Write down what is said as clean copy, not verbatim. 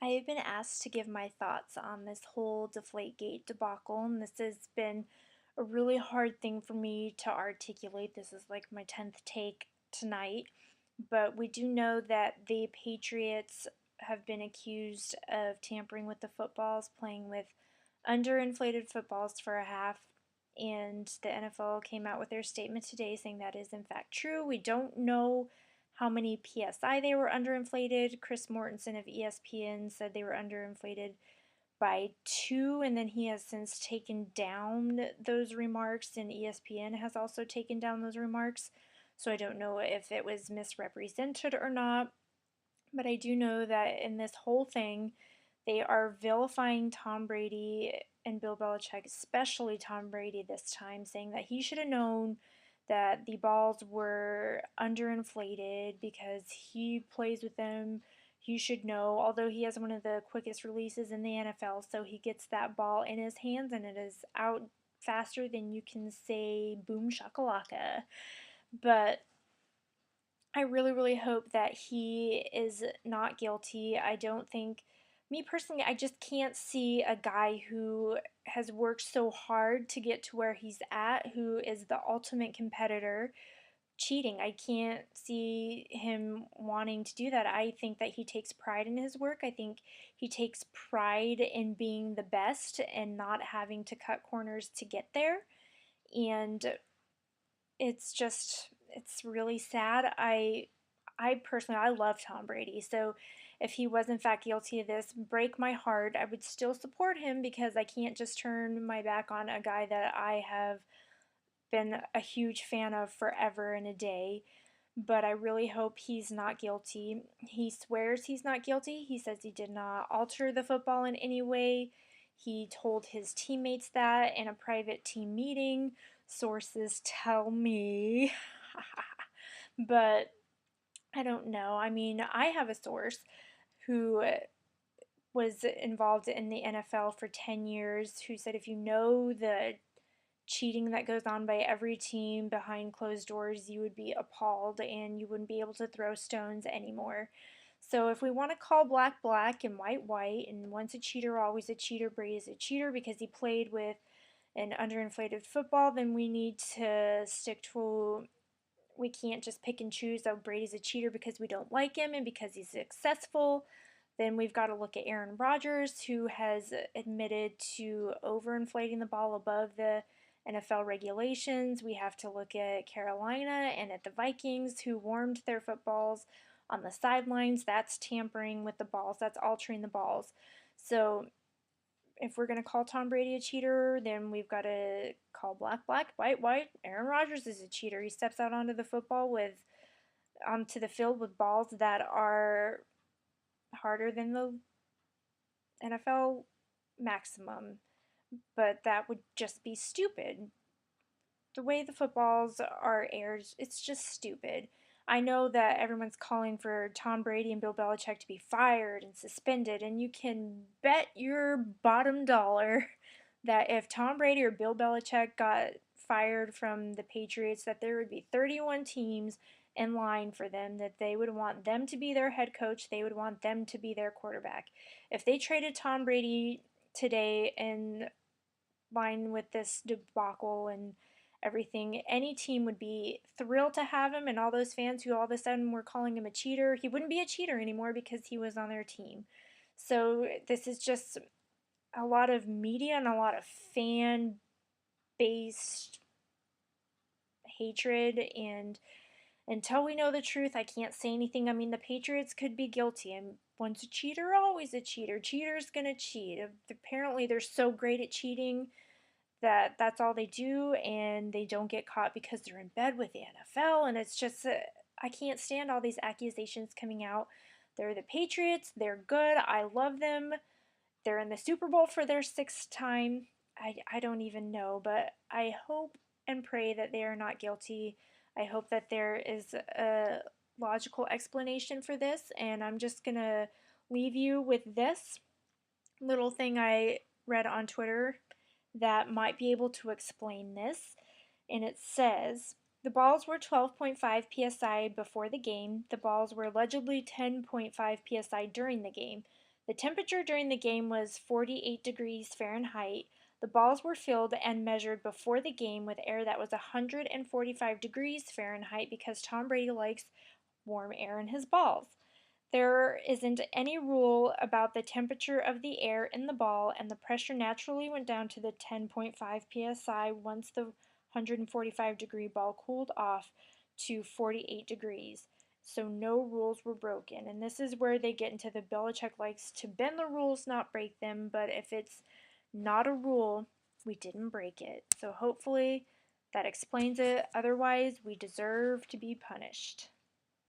I have been asked to give my thoughts on this whole Deflate Gate debacle, and this has been a really hard thing for me to articulate. This is like my 10th take tonight, but we do know that the Patriots have been accused of tampering with the footballs, playing with underinflated footballs for a half, and the NFL came out with their statement today saying that is in fact true. We don't know how many PSI they were underinflated. Chris Mortensen of ESPN said they were underinflated by 2, and then he has since taken down those remarks, and ESPN has also taken down those remarks. So I don't know if it was misrepresented or not, but I do know that in this whole thing, they are vilifying Tom Brady and Bill Belichick, especially Tom Brady this time, saying that he should have known that the balls were underinflated because he plays with them. He should know, although he has one of the quickest releases in the NFL, so he gets that ball in his hands and it is out faster than you can say boom shakalaka. But I really, really hope that he is not guilty. I don't think, me personally, I just can't see a guy who has worked so hard to get to where he's at, who is the ultimate competitor, cheating. I can't see him wanting to do that. I think that he takes pride in his work. I think he takes pride in being the best and not having to cut corners to get there. And it's really sad. I personally I love Tom Brady. So if he was in fact guilty of this, break my heart, I would still support him because I can't just turn my back on a guy that I have been a huge fan of forever and a day. But I really hope he's not guilty. He swears he's not guilty. He says he did not alter the football in any way. He told his teammates that in a private team meeting. Sources tell me. But I don't know. I mean, I have a source who was involved in the NFL for 10 years who said if you know the cheating that goes on by every team behind closed doors, you would be appalled and you wouldn't be able to throw stones anymore. So if we want to call black black and white white, and once a cheater, always a cheater, Brady's a cheater because he played with an underinflated football, then we need to stick to, we can't just pick and choose that Brady's a cheater because we don't like him and because he's successful. Then we've got to look at Aaron Rodgers, who has admitted to overinflating the ball above the NFL regulations. We have to look at Carolina and at the Vikings, who warmed their footballs on the sidelines. That's tampering with the balls, that's altering the balls. So if we're going to call Tom Brady a cheater, then we've got to call black black, white white. Aaron Rodgers is a cheater. He steps out onto the field with balls that are harder than the NFL maximum. But that would just be stupid. The way the footballs are aired, it's just stupid. I know that everyone's calling for Tom Brady and Bill Belichick to be fired and suspended, and you can bet your bottom dollar that if Tom Brady or Bill Belichick got fired from the Patriots, that there would be 31 teams in line for them, that they would want them to be their head coach, they would want them to be their quarterback. If they traded Tom Brady today in line with this debacle and everything, any team would be thrilled to have him, and all those fans who all of a sudden were calling him a cheater, he wouldn't be a cheater anymore because he was on their team. So this is just a lot of media and a lot of fan based hatred, and until we know the truth, I can't say anything. I mean, the Patriots could be guilty, and once a cheater, always a cheater. Cheater's gonna cheat. Apparently they're so great at cheating that that's all they do, and they don't get caught because they're in bed with the NFL. And it's just I can't stand all these accusations coming out. They're the Patriots, they're good, I love them, they're in the Super Bowl for their 6th time. I don't even know, but I hope and pray that they are not guilty. I hope that there is a logical explanation for this, and I'm just gonna leave you with this little thing I read on Twitter that might be able to explain this. And it says the balls were 12.5 psi before the game. The balls were allegedly 10.5 psi during the game. The temperature during the game was 48 degrees Fahrenheit. The balls were filled and measured before the game with air that was 145 degrees Fahrenheit because Tom Brady likes warm air in his balls. There isn't any rule about the temperature of the air in the ball, and the pressure naturally went down to the 10.5 psi once the 145-degree ball cooled off to 48 degrees. So no rules were broken. And this is where they get into the Belichick likes to bend the rules, not break them. But if it's not a rule, we didn't break it. So hopefully that explains it. Otherwise, we deserve to be punished.